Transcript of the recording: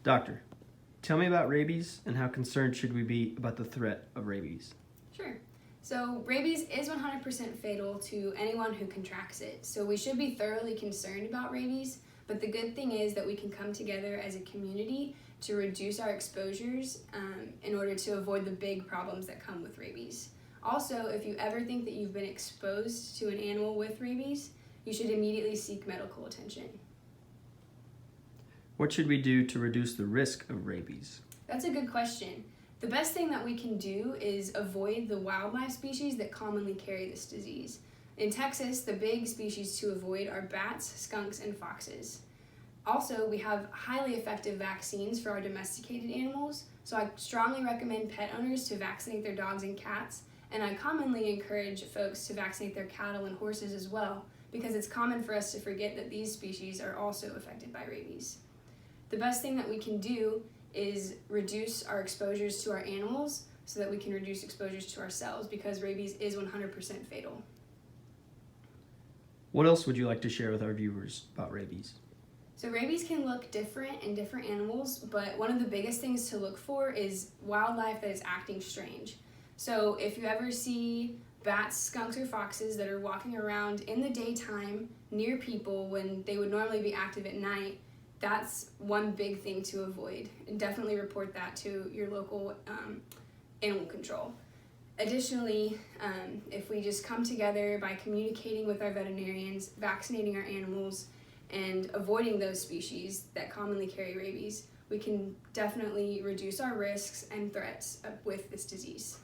Doctor, tell me about rabies and how concerned should we be about the threat of rabies? Sure. So rabies is 100% fatal to anyone who contracts it. So we should be thoroughly concerned about rabies, but the good thing is that we can come together as a community to reduce our exposures in order to avoid the big problems that come with rabies. Also, if you ever think that you've been exposed to an animal with rabies, you should immediately seek medical attention. What should we do to reduce the risk of rabies? That's a good question. The best thing that we can do is avoid the wildlife species that commonly carry this disease. In Texas, the big species to avoid are bats, skunks, and foxes. Also, we have highly effective vaccines for our domesticated animals, so I strongly recommend pet owners to vaccinate their dogs and cats, and I commonly encourage folks to vaccinate their cattle and horses as well, because it's common for us to forget that these species are also affected by rabies. The best thing that we can do is reduce our exposures to our animals so that we can reduce exposures to ourselves, because rabies is 100% fatal. What else would you like to share with our viewers about rabies? So rabies can look different in different animals, but one of the biggest things to look for is wildlife that is acting strange. So if you ever see bats, skunks, or foxes that are walking around in the daytime near people when they would normally be active at night, that's one big thing to avoid, and definitely report that to your local animal control. Additionally, if we just come together by communicating with our veterinarians, vaccinating our animals, and avoiding those species that commonly carry rabies, we can definitely reduce our risks and threats with this disease.